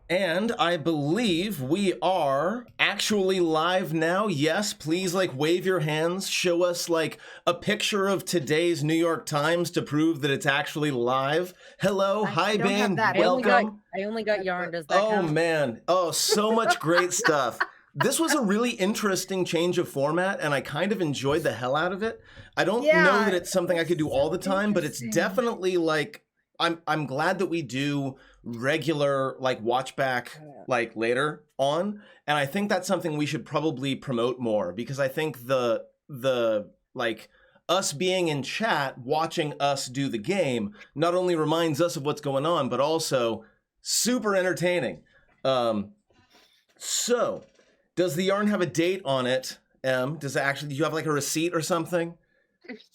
And I believe we are actually live now. Yes, please wave your hands. Show us a picture of today's New York Times to prove that it's actually live. Hello, hi I don't have Bane, that. welcome. I only got yarn. Does that count? Man, so much great stuff. This was a really interesting change of format, and I kind of enjoyed the hell out of it. I don't know that it's something I could do all the time, but it's definitely I'm glad that we do regular watch back later on, and I think that's something we should probably promote more, because I think the us being in chat watching us do the game not only reminds us of what's going on, but also super entertaining. So does the yarn have a date on it? Does it actually, do you have a receipt or something?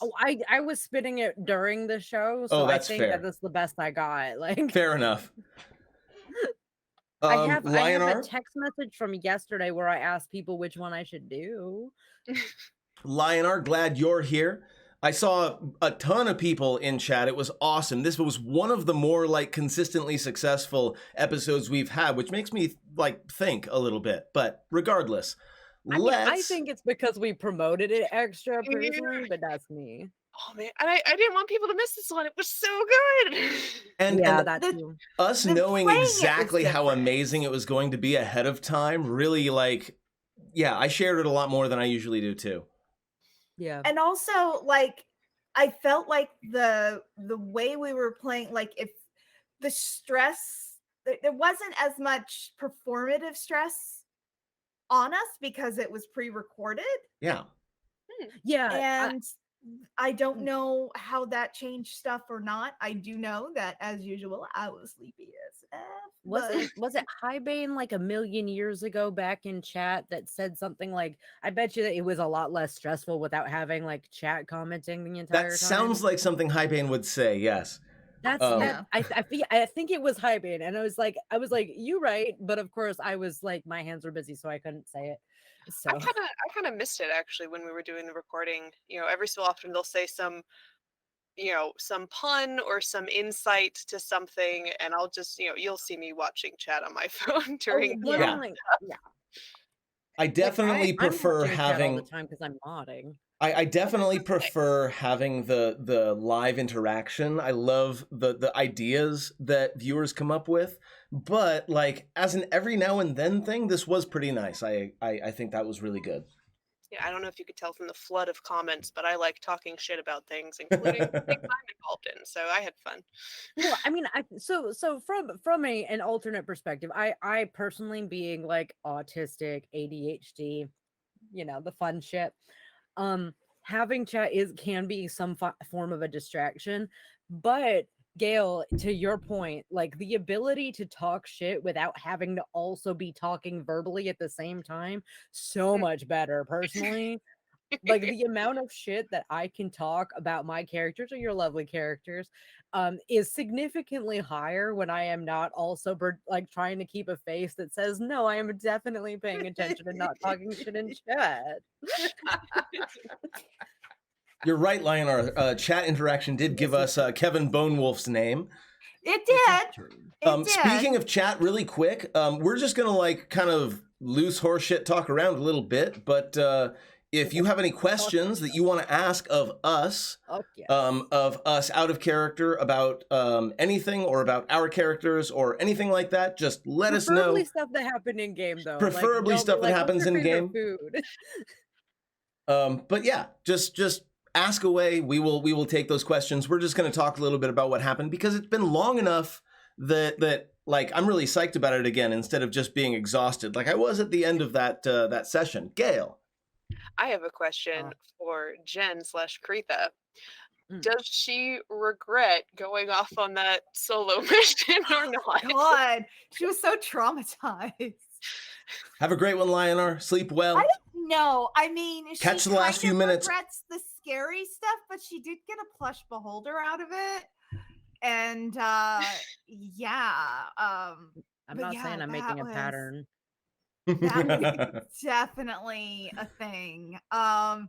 Oh, I was spitting it during the show, so that's I think fair. that that's the best I got. Fair enough. I have Lionar? a text message from yesterday where I asked people which one I should do. Lionar, glad you're here. I saw a ton of people in chat. It was awesome. This was one of the more consistently successful episodes we've had, which makes me think a little bit. But regardless, I think it's because we promoted it extra personally, but that's me. Oh man, and I didn't want people to miss this one. It was so good. And that's us knowing exactly how amazing it was going to be ahead of time, really I shared it a lot more than I usually do too. Yeah. And also I felt like the way we were playing, if the stress, there wasn't as much performative stress on us because it was pre-recorded. Yeah. Yeah. And I don't know how that changed stuff or not. I do know that, as usual, I was sleepy as F. Was it Highbane a million years ago back in chat that said something I bet you that it was a lot less stressful without having chat commenting the entire time? That sounds like something Highbane would say, yes. That's I think it was Highbane, and I was like, you right, but of course I was my hands were busy, so I couldn't say it. So I kind of missed it actually when we were doing the recording. Every so often they'll say some pun or some insight to something, and I'll just you'll see me watching chat on my phone during I definitely prefer having all the time because I'm modding. I definitely prefer having the live interaction. I love the ideas that viewers come up with, but as an every now and then thing, this was pretty nice. I think that was really good. Yeah, I don't know if you could tell from the flood of comments, but I like talking shit about things, including things I'm involved in. So I had fun. Well, I mean, so from an alternate perspective, I personally being autistic, ADHD, the fun shit. Having chat can be some form of a distraction, but Gail, to your point, the ability to talk shit without having to also be talking verbally at the same time, so much better personally. The amount of shit that I can talk about my characters or your lovely characters is significantly higher when I am not also trying to keep a face that says, no, I am definitely paying attention and not talking shit in chat. You're right, Lionar. Chat interaction did give us Kevin Bonewolf's name. It did. Speaking of chat, really quick, we're just gonna kind of loose horseshit talk around a little bit, but if you have any questions that you want to ask of us, out of character about anything or about our characters or anything like that, just let us know. Preferably stuff that happened in game, though. Preferably stuff that happens in game. But yeah, just ask away. We will take those questions. We're just going to talk a little bit about what happened because it's been long enough that I'm really psyched about it again instead of just being exhausted like I was at the end of that session. Gail. I have a question for Jen/Kretha. Does she regret going off on that solo mission or not? God, she was so traumatized. Have a great one, Lionar. Sleep well. I don't know. I mean, catch the last few minutes. Regrets the scary stuff, but she did get a plush beholder out of it, and I'm not saying I'm making a pattern. That was definitely a thing. I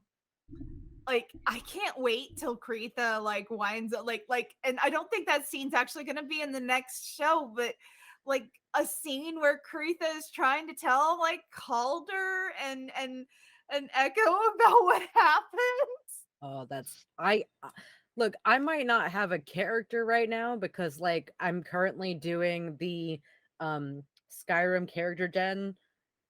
can't wait till Kretha winds up and I don't think that scene's actually gonna be in the next show, but like a scene where Kretha is trying to tell like Calder and Echo about what happened. Oh, look, I might not have a character right now because like I'm currently doing the Skyrim character gen.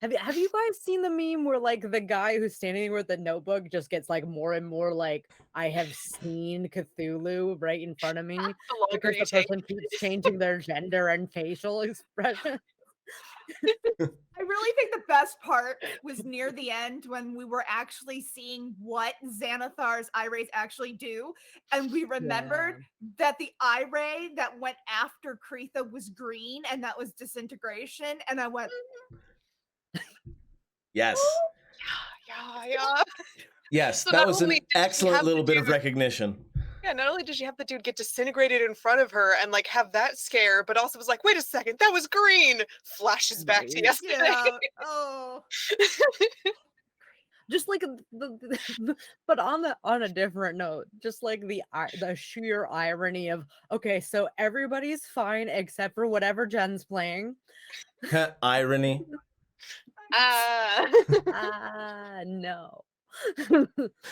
Have you guys seen the meme where like the guy who's standing with the notebook just gets like more and more like I have seen Cthulhu right in front of me The longer because you the take. person keeps changing their gender and facial expression? I really think the best part was near the end when we were actually seeing what Xanathar's eye rays actually do. And we remembered that the eye ray that went after Kretha was green, and that was disintegration. And I went, Yes. Yeah. Yes, So that not was an only did she excellent have little the bit of dude- recognition. Yeah, not only did she have the dude get disintegrated in front of her and like have that scare, but also was like, wait a second, that was green. Flashes back to Right. yesterday. yeah, oh. Just like but on a different note, just like the sheer irony of okay, so everybody's fine except for whatever Jen's playing. Irony. No.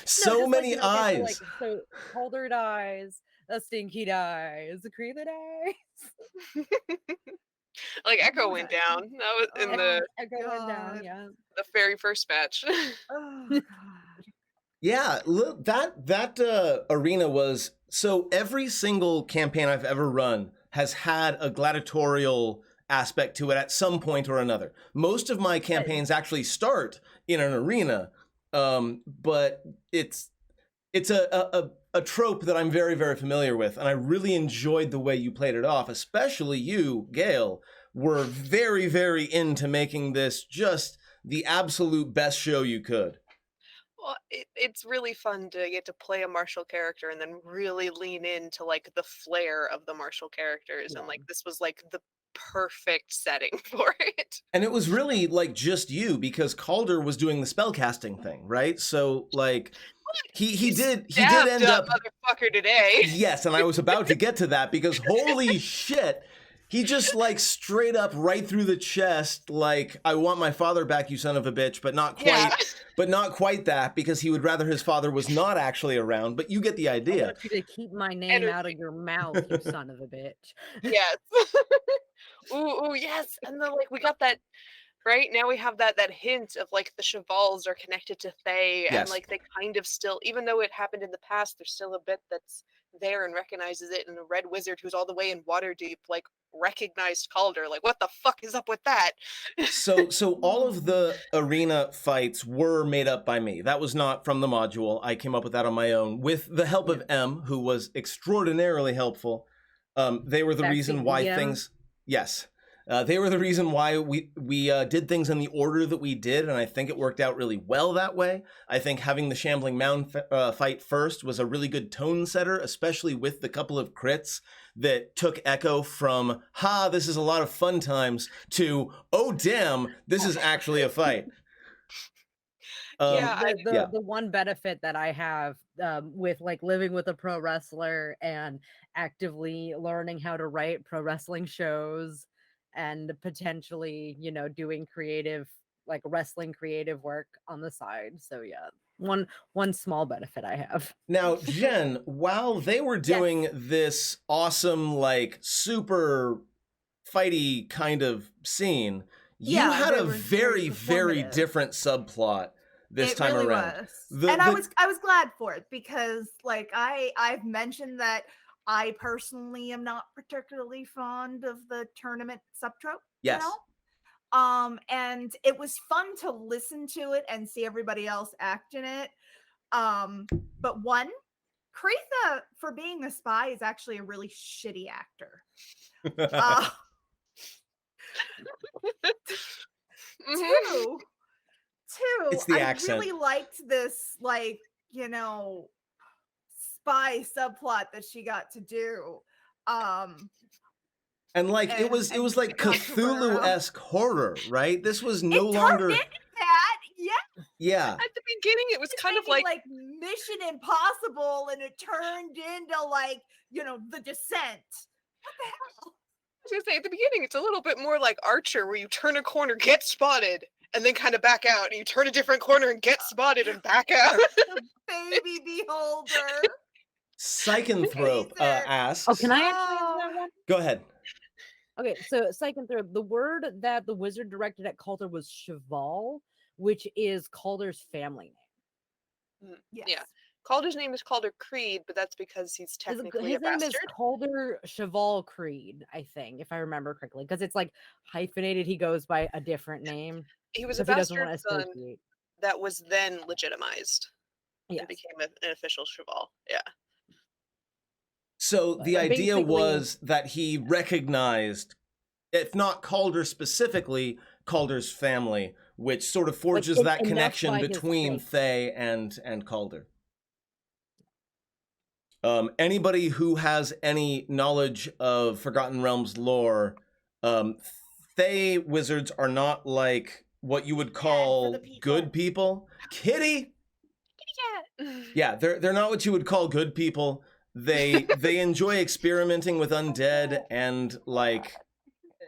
So just many like, okay, eyes. so Calder dies, a Stinky dies, the Kretha dies. Like Echo went down. That was in Echo went down, yeah. the very first match. Oh god. Yeah, look, that arena was so every single campaign I've ever run has had a gladiatorial aspect to it at some point or another. Most of my campaigns actually start in an arena, but it's a trope that I'm very, very familiar with, and I really enjoyed the way you played it off, especially you, Gail, were very, very into making this just the absolute best show you could. Well, it's really fun to get to play a martial character and then really lean into like the flair of the martial characters, and like this was like the perfect setting for it. And it was really like just you because Calder was doing the spellcasting thing, right? So like he did end up motherfucker today. Yes, and I was about to get to that because holy shit, he just like straight up right through the chest like I want my father back, you son of a bitch, but not quite. Yeah. But not quite that, because he would rather his father was not actually around, but you get the idea. I want you to keep my name out of your mouth, you son of a bitch. Yes. Ooh, yes. And then like we got that right now we have that hint of like the Chevals are connected to Fae, and like they kind of still, even though it happened in the past, there's still a bit that's there and recognizes it, and the Red Wizard who's all the way in Waterdeep like recognized Calder. Like what the fuck is up with that? So all of the arena fights were made up by me. That was not from the module. I came up with that on my own with the help of M, who was extraordinarily helpful. They were the reason why things they were the reason why we did things in the order that we did, and I think it worked out really well that way. I think having the Shambling Mound fight first was a really good tone setter, especially with the couple of crits that took Echo from, this is a lot of fun times, to, oh, damn, this is actually a fight. The one benefit that I have with like living with a pro wrestler and actively learning how to write pro wrestling shows and potentially, doing creative, like wrestling creative work on the side. So yeah, one small benefit I have. Now, Jen, while they were doing this awesome, like super fighty kind of scene, you had a very, very different subplot this time really around. I was glad for it because like I've mentioned that I personally am not particularly fond of the tournament subtrope. Yes. And it was fun to listen to it and see everybody else act in it. But one, Kretha, for being a spy, is actually a really shitty actor. Two, it's the I accent. really liked this, like, spy subplot that she got to do. And like it was like Cthulhu-esque horror, right? This was no longer into that, yeah. At the beginning, it was kind of like Mission Impossible, and it turned into like, The Descent. What the hell? was gonna say, at the beginning, it's a little bit more like Archer, where you turn a corner, get spotted, and then kind of back out, and you turn a different corner and get spotted and back out. The baby beholder. Psychanthrope asks. Oh, can I actually answer that one? Go ahead. Okay, so Psychanthrope, the word that the wizard directed at Calder was Cheval, which is Calder's family name. Yes. Yeah. Calder's name is Calder Creed, but that's because he's technically His a name bastard. is Calder Cheval Creed, I think, if I remember correctly, because it's like hyphenated. He goes by a different name. He was a bastard son that was then legitimized and became an official Cheval. Yeah. So the idea was that he recognized, if not Calder specifically, Calder's family, which sort of forges that connection between Thay and Calder. Anybody who has any knowledge of Forgotten Realms lore, Thay wizards are not like what you would call good people. Kitty! Kitty cat! Yeah, they're not what you would call good people. They enjoy experimenting with undead and like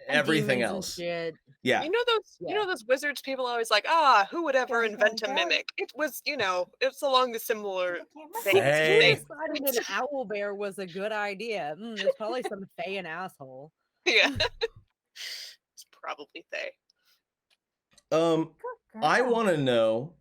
everything else. Yeah. You know those wizards people always like, who would ever invent a mimic? It was, it's along the similar thing. Hey. Who decided an owl bear was a good idea? There's probably some Thayan asshole. Yeah. It's probably Thay. I want to know,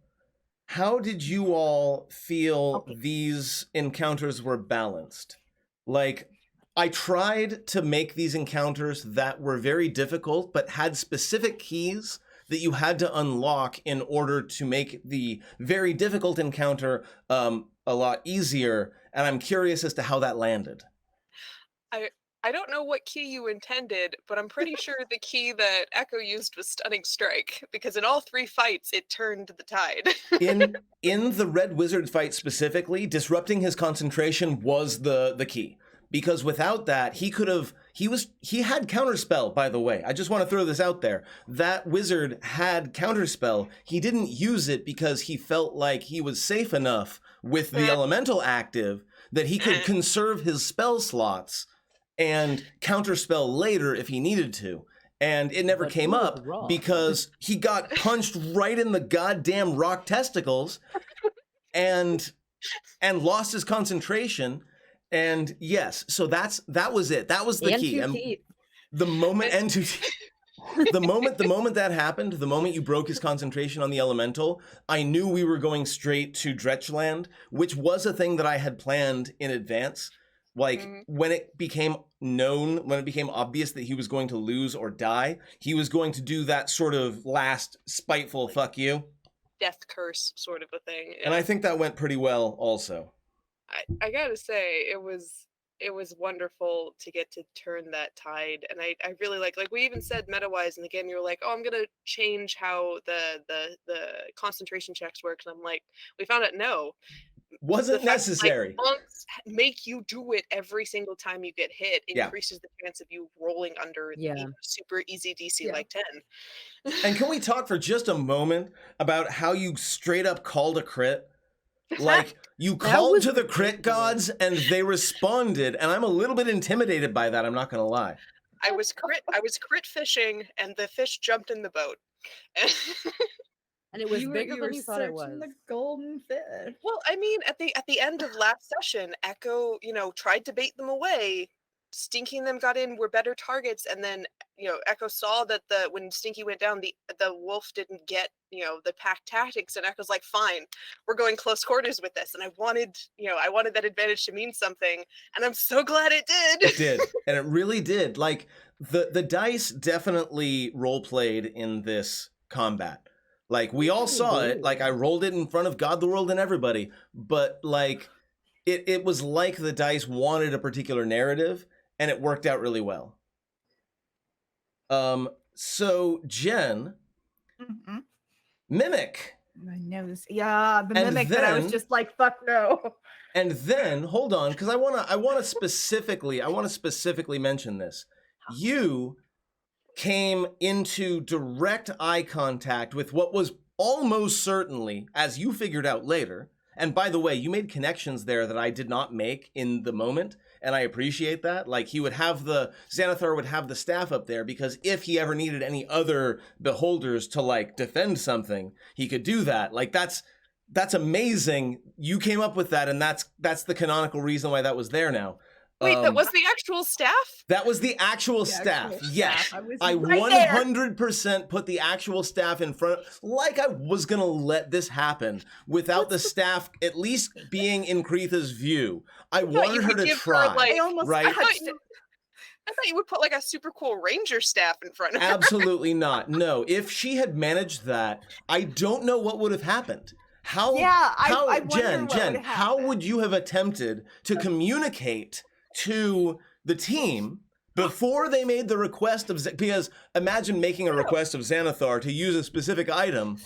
how did you all feel these encounters were balanced? Like, I tried to make these encounters that were very difficult, but had specific keys that you had to unlock in order to make the very difficult encounter a lot easier. And I'm curious as to how that landed. I don't know what key you intended, but I'm pretty sure the key that Echo used was Stunning Strike, because in all 3 fights, it turned the tide. in the Red Wizard fight specifically, disrupting his concentration was the key. Because without that, he had Counterspell, by the way. I just want to throw this out there. That wizard had Counterspell. He didn't use it because he felt like he was safe enough with the elemental active that he could conserve his spell slots and counterspell later if he needed to. And it never came up because he got punched right in the goddamn rock testicles and lost his concentration. And yes, so that was it. That was the key. And the moment the moment that happened, the moment you broke his concentration on the elemental, I knew we were going straight to Dretchland, which was a thing that I had planned in advance. Like, when it became obvious that he was going to lose or die, he was going to do that sort of last spiteful fuck you. Death curse sort of a thing. And I think that went pretty well also. I gotta say, it was wonderful to get to turn that tide. And I really like we even said meta-wise in the game, you were like, oh, I'm gonna change how the concentration checks work. And I'm like, we found out no. Wasn't necessary. Monks make you do it every single time you get hit. Increases the chance of you rolling under the super easy DC like 10. And can we talk for just a moment about how you straight up called a crit? Like, you called to the crit gods and they responded, and I'm a little bit intimidated by that, I'm not gonna lie. I was crit fishing and the fish jumped in the boat. And it was bigger than you thought it was. The golden fish. Well, I mean, at the end of last session, Echo, tried to bait them away. Stinky and them got in, were better targets, and then Echo saw that when Stinky went down, the wolf didn't get the pack tactics, and Echo's like, fine, we're going close quarters with this. And I wanted that advantage to mean something, and I'm so glad it did. It did, and it really did. Like, the dice definitely role played in this combat. Like, we all saw it. Like, I rolled it in front of God, the world, and everybody. But, like, it was like the dice wanted a particular narrative, and it worked out really well. So, Jen, Mimic. I know this. Yeah, the Mimic that I was just like, fuck no. And then, hold on, because I want to specifically mention this. You came into direct eye contact with what was almost certainly, as you figured out later, and by the way, you made connections there that I did not make in the moment, and I appreciate that. Like, Xanathar would have the staff up there, because if he ever needed any other beholders to, like, defend something, he could do that. Like, that's amazing. You came up with that, and that's the canonical reason why that was there now. Wait, that was the actual staff? That was the actual staff. Yes. I right 100% put the actual staff in front, like I was going to let this happen without the staff at least being in Kreitha's view. I wanted her to try, right? I thought you would put like a super cool ranger staff in front of her. Absolutely not. No, if she had managed that, I don't know what would have happened. Jen, how would you have attempted to communicate to the team before they made the request of, because imagine making a request of Xanathar to use a specific item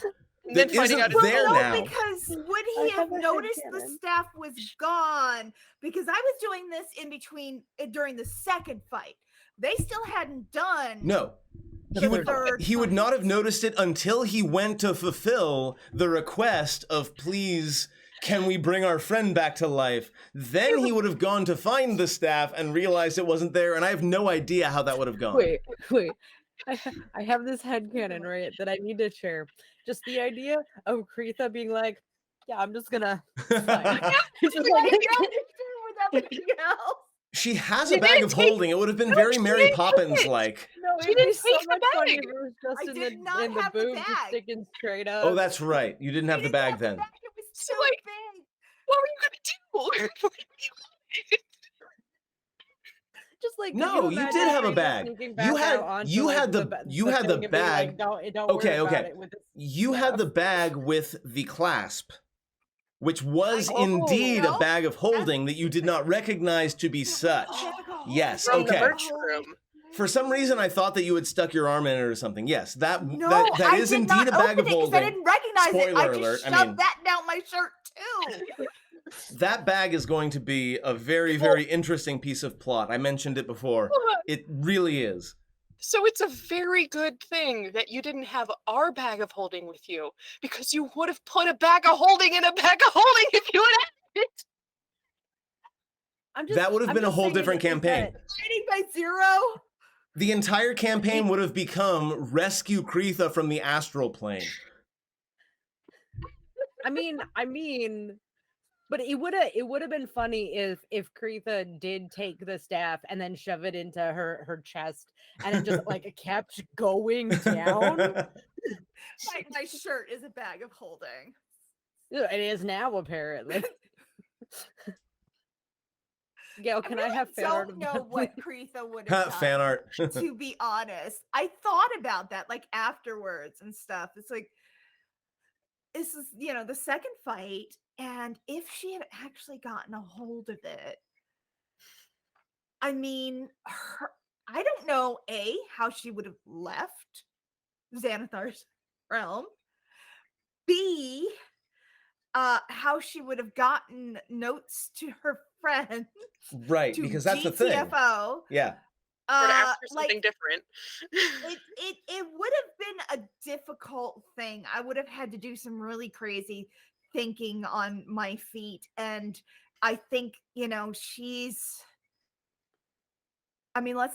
that isn't there now. Because would he have noticed the staff was gone? Because I was doing this in between during the second fight. They still hadn't done. No. He would not have noticed it until he went to fulfill the request of, please, can we bring our friend back to life? Then he would have gone to find the staff and realized it wasn't there, and I have no idea how that would have gone. Wait. I have this headcanon, right, that I need to share. Just the idea of Kreitha being like, yeah, I'm just gonna... She has a bag of holding. It would have been very Mary Poppins-like. No, she didn't take so much the funny bag. if it was just I in did the, not in the have the boob, bag. just sticking straight up. Oh, that's right. You didn't have the bag then. It was So, too like, big. what were you gonna do? Just like, no, you did have a bag. You had the bag. Okay. You had the bag with the clasp, which was indeed a bag of holding that you did not recognize to be such. Yes. Okay. For some reason, I thought that you had stuck your arm in it or something. Yes, that is indeed a bag of holding. I didn't recognize it. I just alert. shoved that down my shirt too. That bag is going to be a very, very interesting piece of plot. I mentioned it before. It really is. So it's a very good thing that you didn't have our bag of holding with you, because you would have put a bag of holding in a bag of holding if you had it. That would have been a whole different campaign. Fighting by 0. The entire campaign would have become rescue Kreitha from the astral plane. I mean, but it would have been funny if Kreitha did take the staff and then shove it into her chest and it just like kept going down. My shirt is a bag of holding. It is now, apparently. Gail, can I have fan art? I don't know what Kreitha would have done. Fan art. To be honest, I thought about that like afterwards and stuff. It's like, this is, the second fight, and if she had actually gotten a hold of it, I mean, I don't know, how she would have left Xanathar's realm. B, how she would have gotten notes to her friends. Right, because that's the thing. GTFO. Yeah. Or to ask for something different. It would have been a difficult thing. I would have had to do some really crazy thinking on my feet. And I think, let's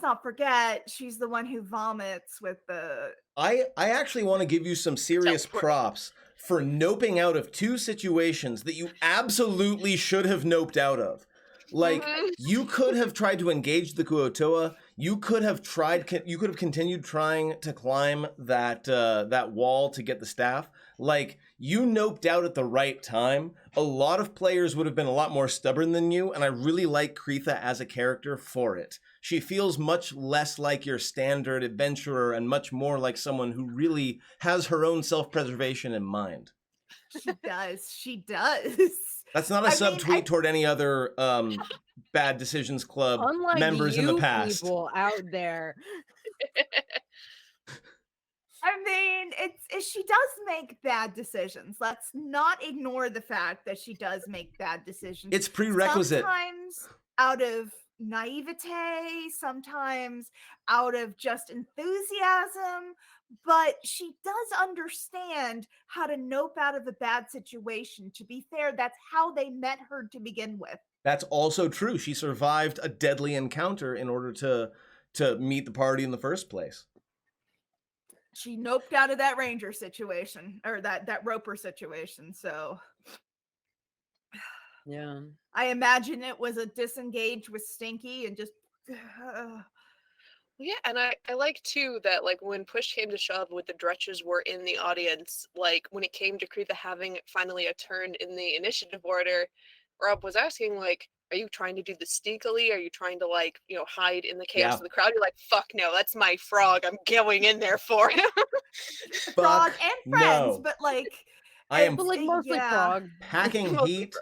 not forget, she's the one who vomits with the... I actually want to give you some serious props for noping out of 2 situations that you absolutely should have noped out of. Like, you could have tried to engage the Kuo-toa. You could have continued trying to climb that wall to get the staff. Like, you noped out at the right time. A lot of players would have been a lot more stubborn than you, and I really like Kreitha as a character for it. She feels much less like your standard adventurer and much more like someone who really has her own self-preservation in mind. She does. That's not a subtweet toward any other Bad Decisions Club members in the past. People out there. She does make bad decisions. Let's not ignore the fact that she does make bad decisions. It's prerequisite. Sometimes out of naivete, sometimes out of just enthusiasm, but she does understand how to nope out of a bad situation. To be fair, that's how they met her to begin with. That's also true. She survived a deadly encounter in order to meet the party in the first place. She noped out of that ranger situation, or that roper situation, so Yeah. I imagine it was a disengage with Stinky and just Yeah, and I like too that like when push came to shove with the Dretches were in the audience, like when it came to Kretha having finally a turn in the initiative order, Rob was asking like, are you trying to do this sneakily? Are you trying to like, hide in the chaos of the crowd? You're like, fuck no, that's my frog. I'm going in there for him. frog and friends, but like I am like mostly frog. Packing heat.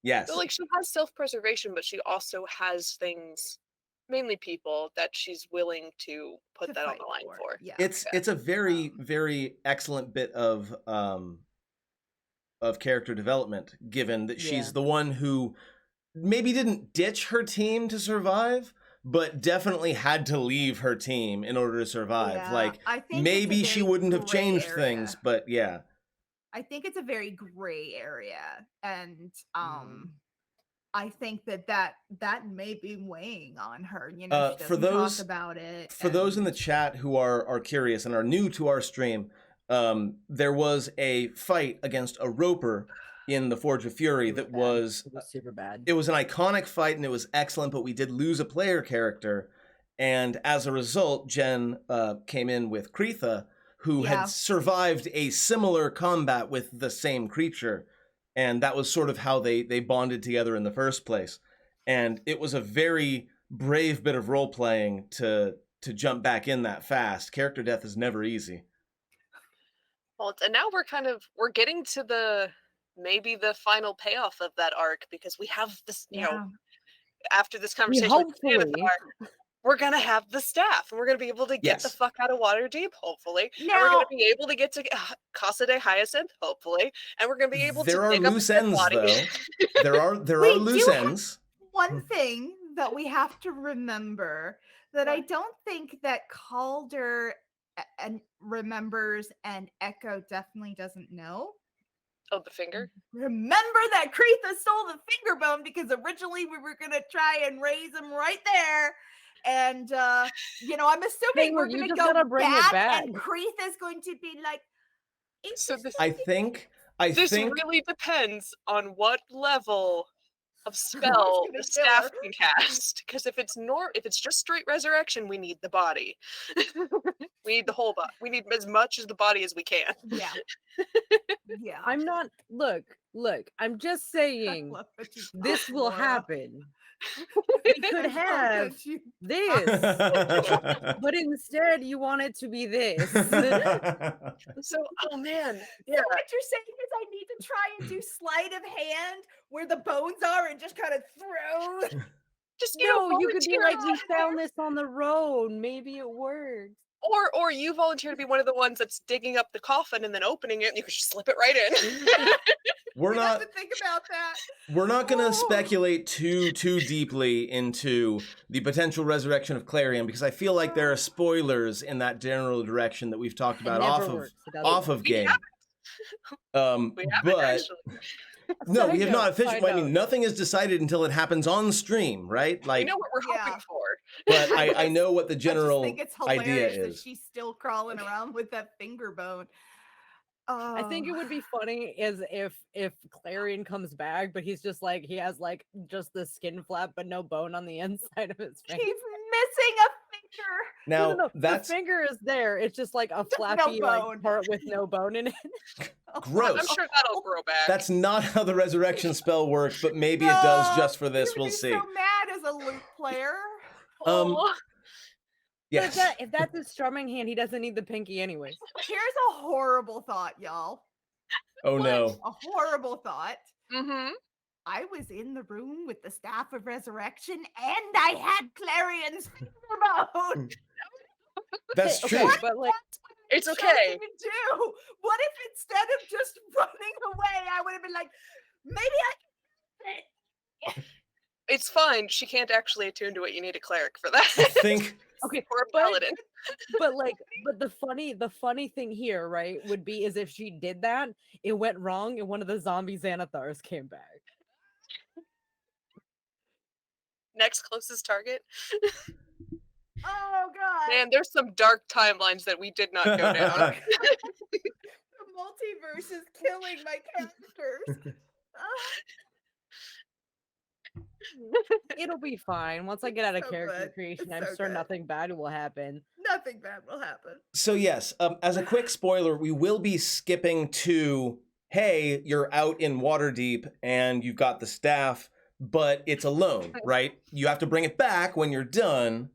Yes. So like she has self-preservation, but she also has things, mainly people, that she's willing to put that on the line for. Yeah. It's a very, very excellent bit of character development, given that she's the one who maybe didn't ditch her team to survive, but definitely had to leave her team in order to survive. Yeah, like I think maybe she wouldn't have changed area. things, but yeah. I think it's a very gray area, and I think that may be weighing on her. You know, she doesn't talk about it. For those in the chat who are curious and are new to our stream, there was a fight against a roper in the Forge of Fury that was super bad. It was an iconic fight and it was excellent, but we did lose a player character, and as a result, Jen came in with Kretha, who had survived a similar combat with the same creature. And that was sort of how they bonded together in the first place. And it was a very brave bit of role-playing to jump back in that fast. Character death is never easy. Well, and now we're getting to maybe the final payoff of that arc, because we have this, after this conversation, hopefully. We're going to have the staff, and we're going to be able to get the fuck out of Waterdeep, hopefully. Now, and we're going to be able to get to Casa de Hyacinth, hopefully. And we're going to be able to There are loose ends, though. There are loose ends. One thing that we have to remember that I don't think that Calder remembers and Echo definitely doesn't know. Oh, the finger? Remember that Kretha stole the finger bone, because originally we were going to try and raise him right there. And, I'm assuming we're going to go back, and Kretha's going to be like, so I think this really depends on what level of spell the staff can cast. Because if it's just straight resurrection, we need the body. We need the whole body. We need as much as the body as we can. Yeah. Yeah. I'm not. Look. I'm just saying this will happen. We could have this, but instead you want it to be this. So, oh man, yeah. So what you're saying is I need to try and do sleight of hand where the bones are and just kind of throw. Just you could be like, we found this on the road. Maybe it works. Or you volunteer to be one of the ones that's digging up the coffin and then opening it, and you can just slip it right in. We're not to think about that. We're not going to speculate too deeply into the potential resurrection of Clarion, because I feel like there are spoilers in that general direction that we've talked about off of game. But no, we have not officially. I mean, nothing is decided until it happens on stream, right? Like, we know what we're hoping for. But I know what the general idea is. That she's still crawling around with that finger bone. I think it would be funny is if Clarion comes back, but he's just like, he has like just the skin flap but no bone on the inside of his finger. He's missing a finger. Now no. The finger is there. It's just like a flappy like part with no bone in it. Gross. I'm sure that'll grow back. That's not how the resurrection spell works, but maybe it does just for this. We'll see. So mad as a loot player. Yes. If that's his strumming hand, he doesn't need the pinky anyways. Here's a horrible thought, y'all. Oh no. A horrible thought. Mm-hmm. I was in the room with the Staff of Resurrection and I had Clarion's finger bone. That's true. But like, it's okay. Do? What if instead of just running away, I would have been like, maybe I can. It's fine. She can't actually attune to it. You need a cleric for that. I think. Okay, or a paladin. But the funny thing here, right, would be is if she did that, it went wrong, and one of the zombie Xanathars came back. Next closest target. Oh god. Man, there's some dark timelines that we did not go down. The multiverse is killing my characters. It'll be fine. Once I get out of character creation, I'm sure nothing bad will happen. Nothing bad will happen. So yes, as a quick spoiler, we will be skipping to, hey, you're out in Waterdeep and you've got the staff, but it's alone, right? You have to bring it back when you're done.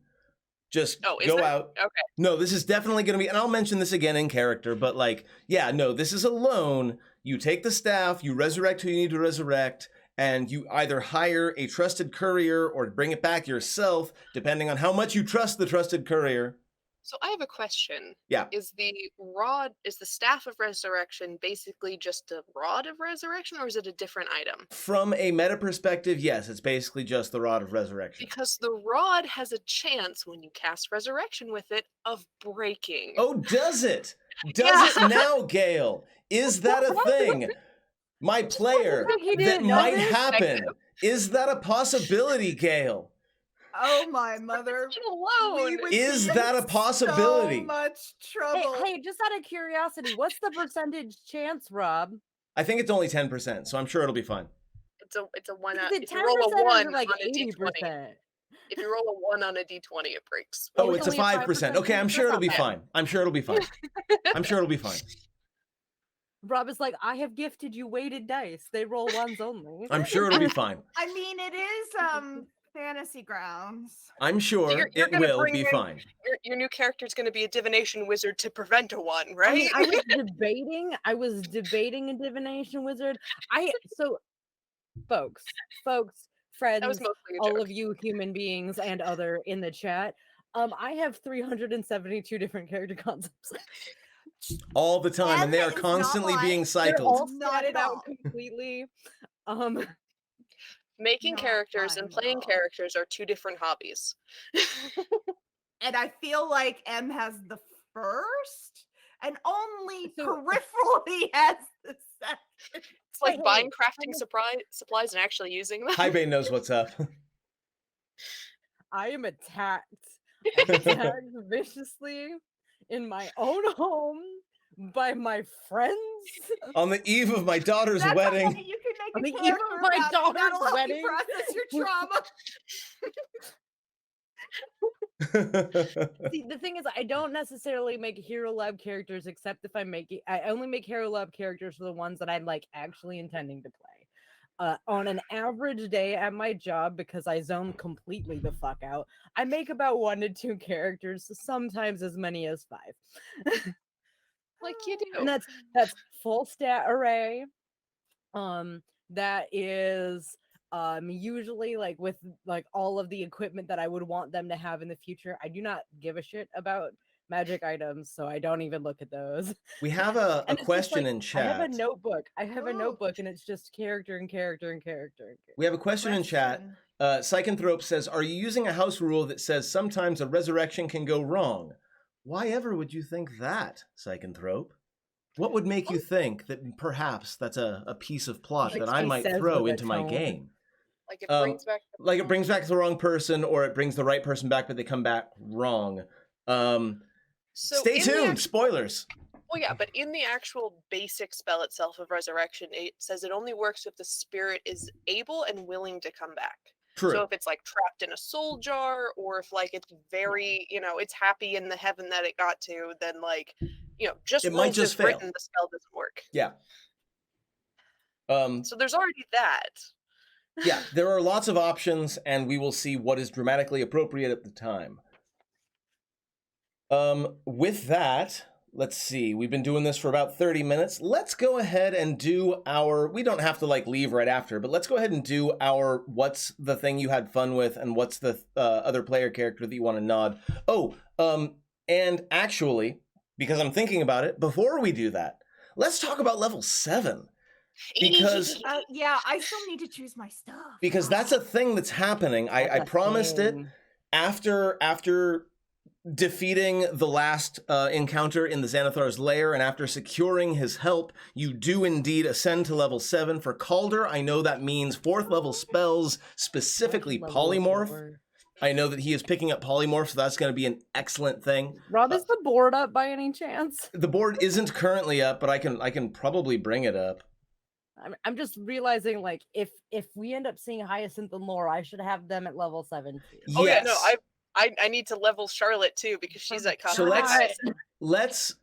Just go out. Okay. No, this is definitely going to be, and I'll mention this again in character, but like, yeah, no, this is alone. You take the staff, you resurrect who you need to resurrect, and you either hire a trusted courier or bring it back yourself, depending on how much you trust the trusted courier. So I have a question. Yeah. Is the staff of resurrection basically just a rod of resurrection, or is it a different item? From a meta perspective, yes, it's basically just the rod of resurrection. Because the rod has a chance, when you cast resurrection with it, of breaking. Oh, does it? Does it now, Gale? Is that a thing? My player, that might happen. Is that a possibility, Gale? Oh my mother! Is that a possibility? So much trouble. Hey, just out of curiosity, what's the percentage chance, Rob? I think it's only 10%, so I'm sure it'll be fine. It's a 1 out. If you roll a 1 like on a 80%. D20, if you roll a 1 on a D20, it breaks. Oh, it's a 5%. Okay, I'm sure it'll be fine. I'm sure it'll be fine. I'm sure it'll be fine. Rob is like, I have gifted you weighted dice. They roll ones only. I'm sure it'll be fine. I mean, it is fantasy grounds. I'm sure it will be fine. Your new character is going to be a divination wizard to prevent a 1, right? I mean, I was debating a divination wizard. Folks, friends, all of you human beings and other in the chat. I have 372 different character concepts. All the time, and they are constantly being cycled. Not it out completely. Making characters and playing characters are 2 different hobbies. And I feel like M has the first, and only peripherally has the second. It's like buying crafting supplies and actually using them. Highbane knows what's up. I am attacked viciously in my own home by my friends on the eve of my daughter's wedding. Okay, you can on the make eve of my daughter's wedding. Process your trauma. See, the thing is, I don't necessarily make Hero Lab characters, except if I only make Hero Lab characters for the ones that I'm like actually intending to play. On an average day at my job, because I zone completely the fuck out, I make about 1 to 2 characters, sometimes as many as 5. Like you do. And that's full stat array. That is usually like with like all of the equipment that I would want them to have in the future. I do not give a shit about magic items, so I don't even look at those. We have a question in chat. I have a notebook. A notebook, and it's just character and character and character. We have a question in chat. Psychanthrope says, are you using a house rule that says sometimes a resurrection can go wrong? Why ever would you think that, Psychanthrope? What would make you think that perhaps that's a piece of plot that I might throw into my game? Like it brings back the wrong person, or it brings the right person back, but they come back wrong. Stay tuned. Spoilers. Well, yeah, but in the actual basic spell itself of resurrection, it says it only works if the spirit is able and willing to come back. True. So if it's like trapped in a soul jar, or if like it's very, it's happy in the heaven that it got to, then like, just it might just fail. Written, the spell doesn't work. Yeah. So there's already that. Yeah, there are lots of options, and we will see what is dramatically appropriate at the time. With that, let's see. We've been doing this for about 30 minutes. Let's go ahead and do we don't have to leave right after, but let's go ahead and do our what's the thing you had fun with and what's the other player character that you want to nod. And actually, because I'm thinking about it, before we do that, let's talk about level 7. Because I still need to choose my stuff. Because that's a thing that's happening. I promised it after defeating the last encounter in the Xanathar's lair, and after securing his help, you do indeed ascend to level 7. For Calder, I know that means 4th level spells, specifically Polymorph. I know that he is picking up Polymorph, so that's going to be an excellent thing. Rob, is the board up by any chance? The board isn't currently up, but I can probably bring it up. I'm just realizing, like, if we end up seeing Hyacinth and Laura, I should have them at level 7 too. Yes. Oh yeah, no, I need to level Charlotte too because she's at So let's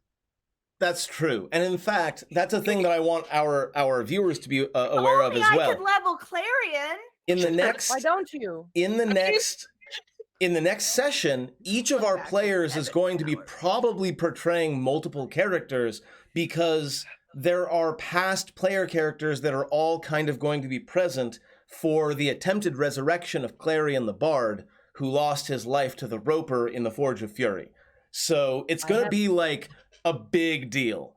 that's true. And in fact, that's a thing that I want our viewers to be aware of as well. I could level Clarion. In the next Why don't you? In the next session, each of our players is going to be probably portraying multiple characters because there are past player characters that are all kind of going to be present for the attempted resurrection of Clarion the Bard, who lost his life to the Roper in the Forge of Fury. So it's going to be like a big deal.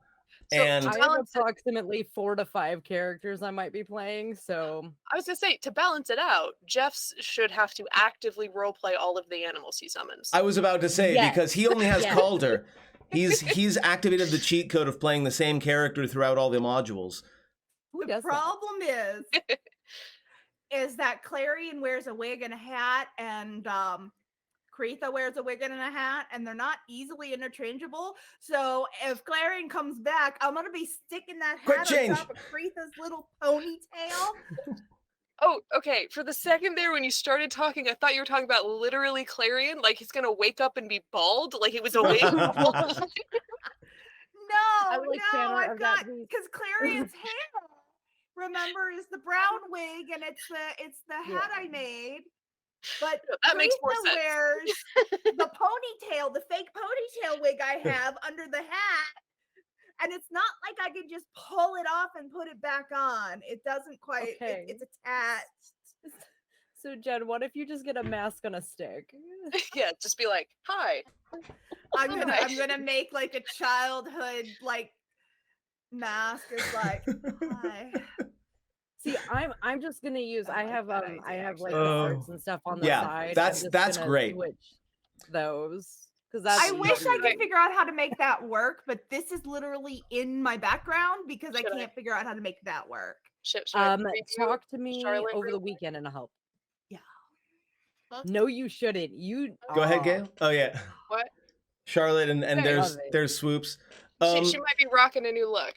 So and I have approximately 4 to 5 characters I might be playing, so... I was going to say, to balance it out, Jeff's should have to actively roleplay all of the animals he summons. I was about to say, because he only has Calder. He's activated the cheat code of playing the same character throughout all the modules. The problem is that Clarion wears a wig and a hat, and Kretha wears a wig and a hat, and they're not easily interchangeable. So if Clarion comes back, I'm gonna be sticking that hat on top of Kretha's little ponytail. Oh, okay. For the second there, when you started talking, I thought you were talking about literally Clarion, like he's gonna wake up and be bald, like it was a wig. No, I've got because Clarion's hair, remember, is the brown wig, and it's the hat I made. But that makes more sense. Wears the ponytail, the fake ponytail wig I have under the hat. And it's not like I can just pull it off and put it back on. It doesn't quite, it's attached. So Jen, what if you just get a mask on a stick? Yeah, just be like, hi. I'm gonna make like a childhood like mask is like, hi. See, I'm just gonna use. I have like the arts and stuff on the side. That's great. Switch those because that's. I wish I could figure out how to make that work, but this is literally in my background because I can't figure out how to make that work. Talk to me over the weekend and I'll help. Yeah. No, you shouldn't. You go ahead, Gail. Oh yeah. What? Charlotte and there's Swoops. She might be rocking a new look.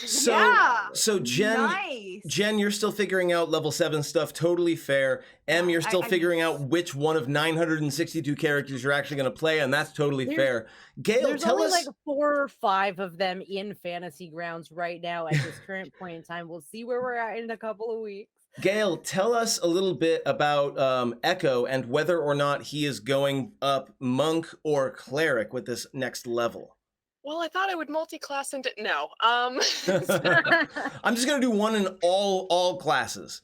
So Jen, you're still figuring out level 7 stuff. Totally fair. You're still figuring out which one of 962 characters you're actually going to play, and that's totally fair. Gail, there's only like 4 or 5 of them in Fantasy Grounds right now at this current point in time. We'll see where we're at in a couple of weeks. Gail, tell us a little bit about Echo and whether or not he is going up monk or cleric with this next level. Well, I thought I would multi-class into I'm just gonna do one in all classes.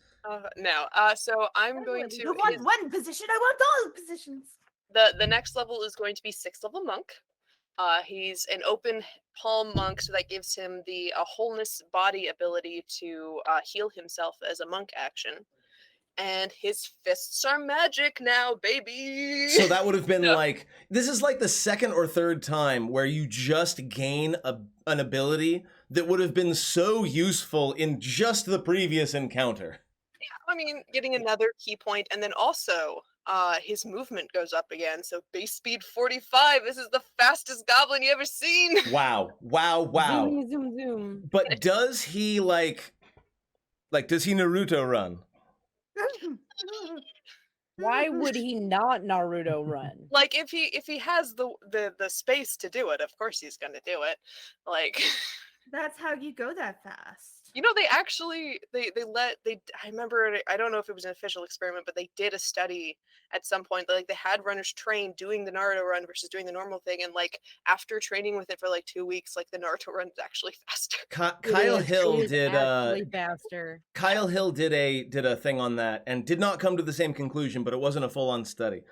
No. So I'm going to. You want one position? I want all positions. The next level is going to be 6th level monk. He's an open palm monk, so that gives him the wholeness body ability to heal himself as a monk action. And his fists are magic now, baby. So that would have been like, this is like the 2nd or 3rd time where you just gain an ability that would have been so useful in just the previous encounter. Yeah, I mean, getting another key point, and then also his movement goes up again. So base speed 45. This is the fastest goblin you ever seen. Wow. Zoom, zoom, zoom. But does he does he Naruto run? Why would he not Naruto run? Like if he has the space to do it, of course he's gonna do it. Like that's how you go that fast. You know, they actually I remember, I don't know if it was an official experiment, but they did a study at some point. Like they had runners train doing the Naruto run versus doing the normal thing, and like after training with it for like 2 weeks, like the Naruto run is actually faster. Kyle Hill did faster. Kyle Hill did a thing on that and did not come to the same conclusion, but it wasn't a full-on study.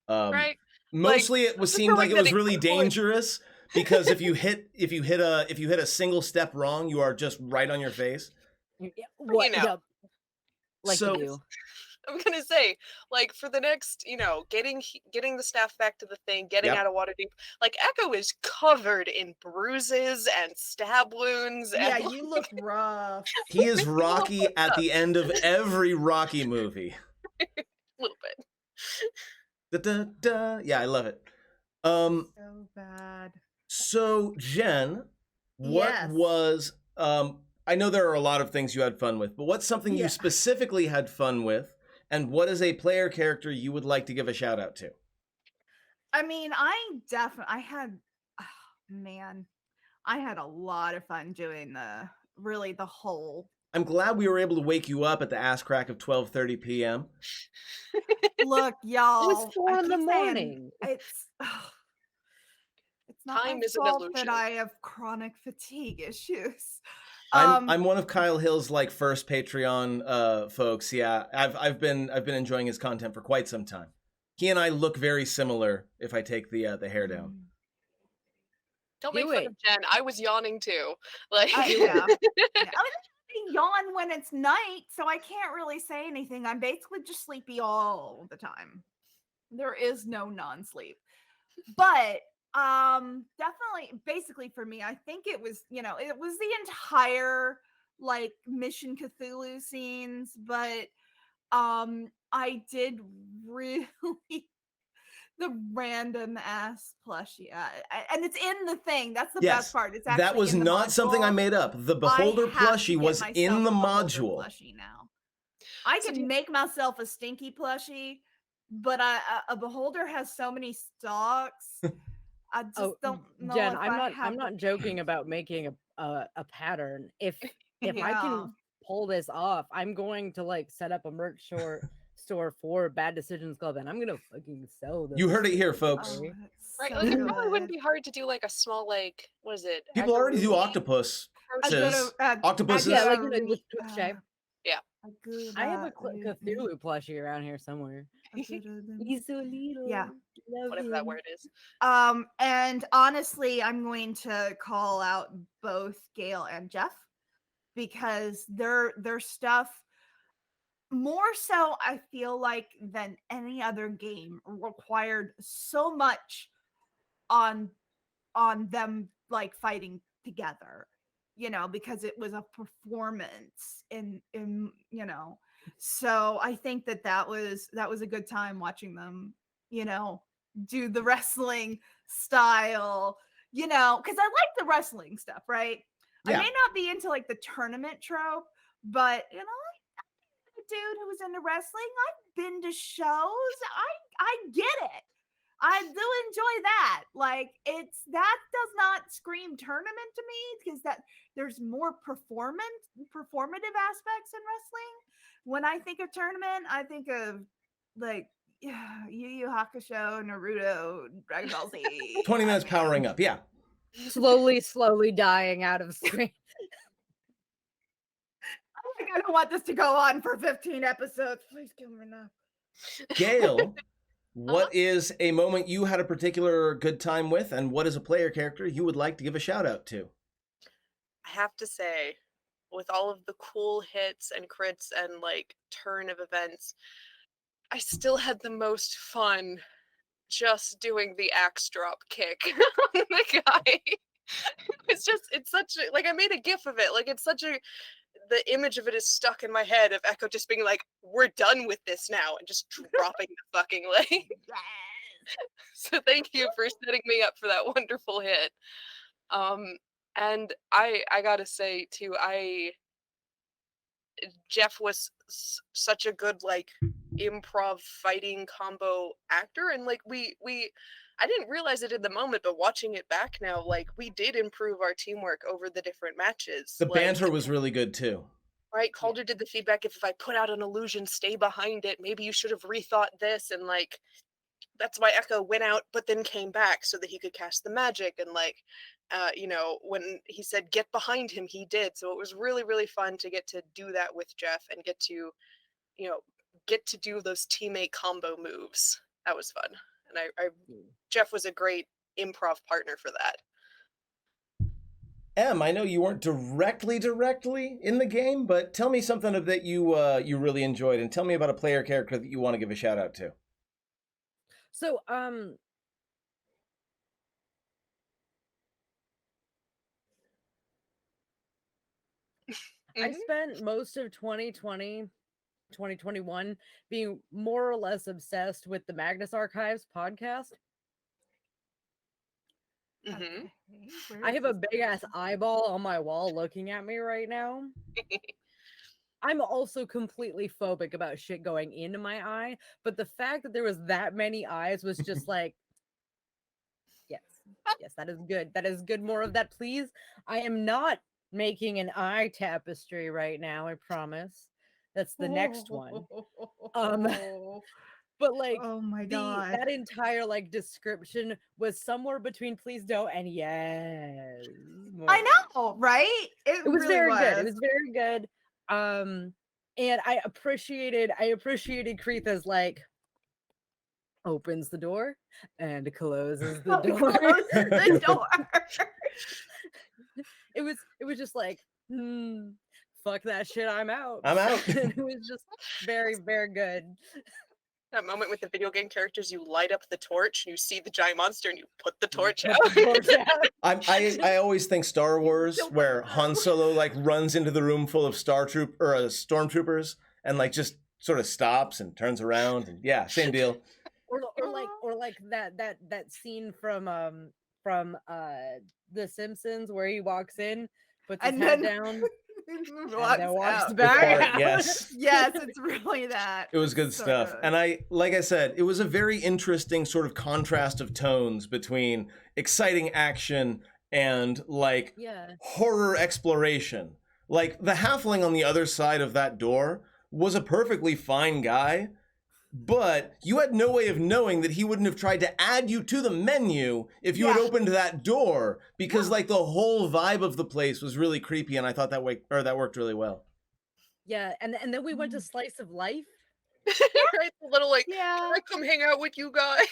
Right. Mostly it seemed like it was really dangerous. Because if you hit a single step wrong, you are just right on your face. What? You know. Like you do. I'm gonna say, like, for the next, getting the staff back to the thing, getting out of Waterdeep, like, Echo is covered in bruises and stab wounds. Yeah, And you look rough. He is Rocky at the end of every Rocky movie. A little bit. Da-da-da. Yeah, I love it. So bad. So Jen, what was I know there are a lot of things you had fun with, but what's something you specifically had fun with, and what is a player character you would like to give a shout out to? I mean, I had a lot of fun doing the whole. I'm glad we were able to wake you up at the ass crack of 12:30 p.m. Look, y'all. It was 4 in the morning. It's not Time my is an fault illusion. that I have chronic fatigue issues. I'm one of Kyle Hill's like first Patreon folks. Yeah, I've been enjoying his content for quite some time. He and I look very similar if I take the hair down. Don't make fun of Jen. I was yawning too. Like, yeah. I yawn when it's night, so I can't really say anything. I'm basically just sleepy all the time. There is no non-sleep. But definitely, basically for me, I think it was, it was the entire like Mission Cthulhu scenes, but I did really the random ass plushie, and it's in the thing. That's the best part. It's actually that was in the not module. something I made up. The Beholder plushie was in the module. Plushie now. I can make myself a stinky plushie, but a Beholder has so many stalks. I just don't know. Jen, I'm not joking about making a pattern. If I can pull this off, I'm going to like set up a merch store for Bad Decisions Club, and I'm gonna fucking sell them. You heard it here, folks. Oh, right? so Like, it probably wouldn't be hard to do like a small, like, what is it? People already do octopus. Octopuses. Yeah, like with shape. Yeah. I have a Cthulhu plushie around here somewhere. He's so little. Yeah. Whatever that word is. And honestly, I'm going to call out both Gail and Jeff because their stuff, more so I feel like than any other game, required so much on them like fighting together, because it was a performance in so I think that was a good time watching them do the wrestling style, because I like the wrestling stuff, right? I may not be into like the tournament trope, but I'm a dude who was into wrestling. I've been to shows. I get it. I do enjoy that. Like, that does not scream tournament to me, because that there's more performative aspects in wrestling. When I think of tournament, I think of like Yu Yu Hakusho, Naruto, Dragon Ball Z. 20 minutes powering up, yeah. Slowly dying out of screen. I don't want this to go on for 15 episodes. Please kill me enough. Gail, what is a moment you had a particular good time with, and what is a player character you would like to give a shout out to? I have to say, with all of the cool hits and crits and like turn of events, I still had the most fun just doing the axe drop kick on the guy. It's such a, like, I made a gif of it. Like, the image of it is stuck in my head of Echo just being like, we're done with this now, and just dropping the fucking leg. Yes. So thank you for setting me up for that wonderful hit. And I gotta say too, Jeff was such a good like improv fighting combo actor, and like I didn't realize it in the moment, but watching it back now, like, we did improve our teamwork over the different matches. The banter was really good too. Right, Calder did the feedback, if I put out an illusion, stay behind it, maybe you should have rethought this, and like, that's why Echo went out but then came back so that he could cast the magic, and like, when he said get behind him, he did. So it was really, really fun to get to do that with Jeff and get to do those teammate combo moves. That was fun. And Jeff was a great improv partner for that. Em, I know you weren't directly in the game, but tell me something that you really enjoyed, and tell me about a player character that you want to give a shout out to. So, I spent most of 2020, 2021 being more or less obsessed with the Magnus Archives podcast. Mm-hmm. Okay. I have a big ass eyeball on my wall looking at me right now. I'm also completely phobic about shit going into my eye, but the fact that there was that many eyes was just like, yes, that is good. That is good. More of that, please. I am not making an eye tapestry right now, I promise. That's the next one. But like, oh my god, that entire like description was somewhere between please don't and yes. I know, right? It was really very good. It was very good. And I appreciated Kreetha's like opens the door and closes the door. Closes the door. It was just like, fuck that shit, I'm out. I'm out. And it was just very, very good. That moment with the video game characters, you light up the torch, and you see the giant monster, and you put the torch out. I always think Star Wars, where Han Solo like runs into the room full of stormtroopers and like just sort of stops and turns around, and yeah, same deal. or like that scene from The Simpsons where he walks in, puts his head down. And then walks back. Yes. Yes, it's really that. It was good stuff. Good. And like I said, it was a very interesting sort of contrast of tones between exciting action and like horror exploration. Like the halfling on the other side of that door was a perfectly fine guy, but you had no way of knowing that he wouldn't have tried to add you to the menu if you had opened that door, because like the whole vibe of the place was really creepy, and I thought that worked really well. Yeah, and then we went to Slice of Life. Right, a little like, can I come hang out with you guys?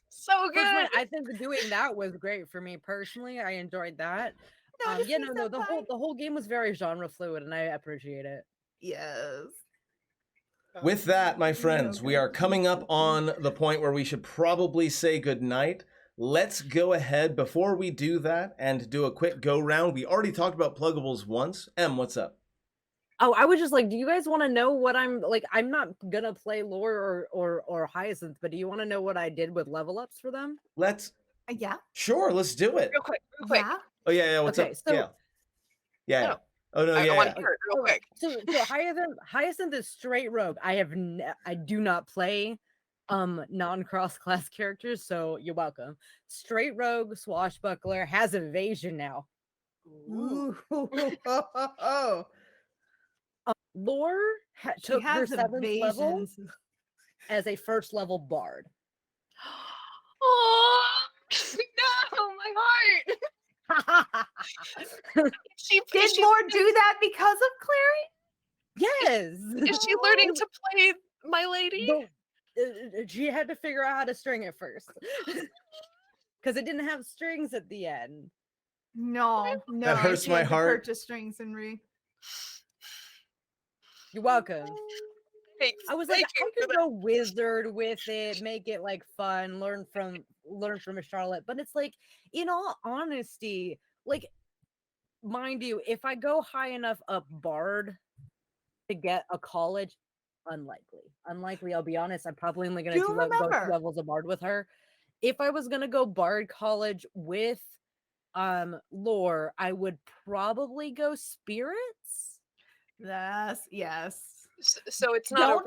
So good. I think doing that was great for me personally. I enjoyed that. The whole game was very genre fluid, and I appreciate it. Yes. With that, my friends, we are coming up on the point where we should probably say goodnight. Let's go ahead before we do that and do a quick go round. We already talked about pluggables once. Em, what's up? Oh, I was just like, do you guys want to know what I'm like? I'm not gonna play Lore or Hyacinth, but do you want to know what I did with level ups for them? Let's. Yeah. Sure, let's do it. Real quick. Yeah. Oh yeah. What's up? So, yeah. No. Oh no, I want to hear it real quick. So Hyacinth is straight rogue. I do not play non-cross class characters, so you're welcome. Straight rogue, swashbuckler, has evasion now. Ooh. Lore took her 7th level as a 1st level bard. Oh no, my heart. Did Lore do that because of Clary? Yes. Is she learning to play My Lady? She had to figure out how to string it first. Because it didn't have strings at the end. No. That hurts my heart. Purchase strings and You're welcome. Thanks. I was like, I could go wizard with it, make it like fun, learn from a Charlotte. But it's like, in all honesty, like, mind you, if I go high enough up bard to get a college, unlikely. I'll be honest. I'm probably only gonna go 2 levels of bard with her. If I was gonna go bard college with Lore, I would probably go spirits. Yes. So it's not.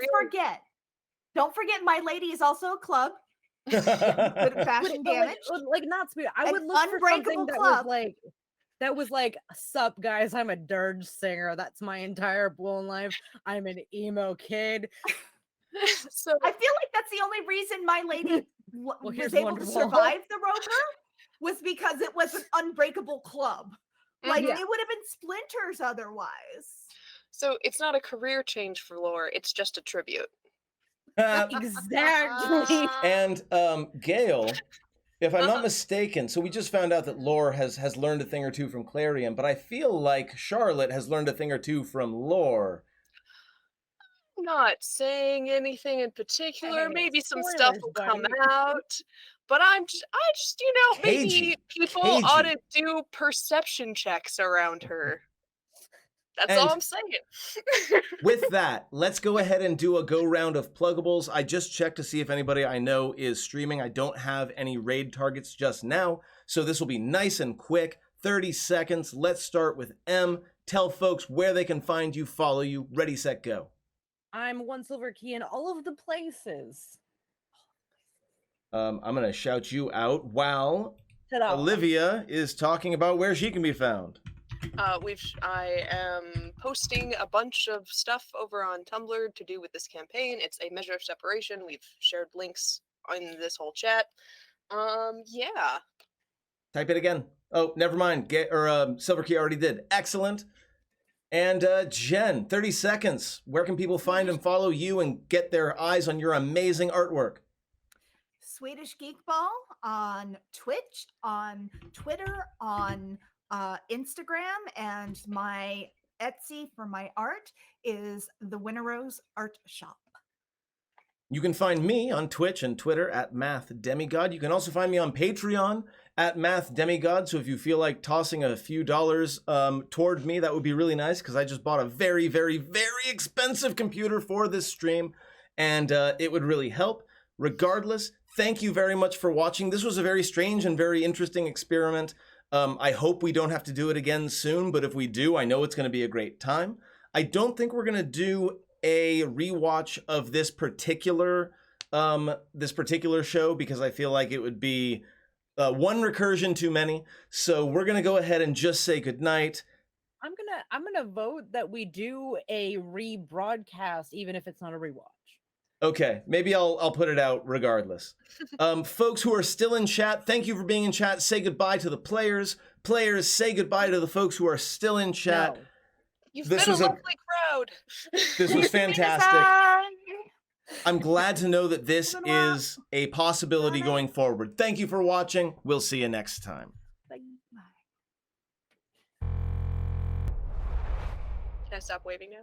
Don't forget, My Lady is also a club. Good at fashion damage. Like not spirit. I would look for something that was like, sup guys, I'm a dirge singer. That's my entire blown life. I'm an emo kid. So I feel like that's the only reason My Lady was able to survive the Rover was because it was an unbreakable club. Like it would have been splinters otherwise. So it's not a career change for Lore, it's just a tribute. Exactly. And Gail, If I'm not mistaken, so we just found out that Lore has learned a thing or two from Clarion, but I feel like Charlotte has learned a thing or two from Lore. Not saying anything in particular. Hey, Maybe some spoilers, stuff will come buddy. out. But I just, maybe people ought to do perception checks around her. That's all I'm saying. With that, let's go ahead and do a go round of pluggables. I just checked to see if anybody I know is streaming. I don't have any raid targets just now, so this will be nice and quick. 30 seconds. Let's start with M. Tell folks where they can find you, follow you. Ready, set, go. I'm one silver key in all of the places. I'm going to shout you out while Ta-da. Olivia is talking about where she can be found. I am posting a bunch of stuff over on Tumblr to do with this campaign. It's a measure of separation. We've shared links in this whole chat. Yeah. Type it again. Oh, never mind. Silver Key already did. Excellent. And Jen, 30 seconds. Where can people find and follow you and get their eyes on your amazing artwork? Swedish Geek Ball on Twitch, on Twitter, on Instagram, and my Etsy for my art is the Winterrose Art Shop. You can find me on Twitch and Twitter at MathDemigod. You can also find me on Patreon at MathDemigod. So if you feel like tossing a few dollars toward me, that would be really nice, because I just bought a very, very, very expensive computer for this stream, and it would really help. Regardless, thank you very much for watching. This was a very strange and very interesting experiment. I hope we don't have to do it again soon, but if we do, I know it's going to be a great time. I don't think we're going to do a rewatch of this particular show, because I feel like it would be one recursion too many. So we're going to go ahead and just say goodnight. I'm gonna vote that we do a rebroadcast, even if it's not a rewatch. Okay, maybe I'll put it out regardless. Folks who are still in chat, thank you for being in chat. Say goodbye to the players. Players, say goodbye to the folks who are still in chat. No. You've been a lovely crowd. This was fantastic. I'm glad to know that this is a possibility going forward. Thank you for watching. We'll see you next time. Bye. Can I stop waving now?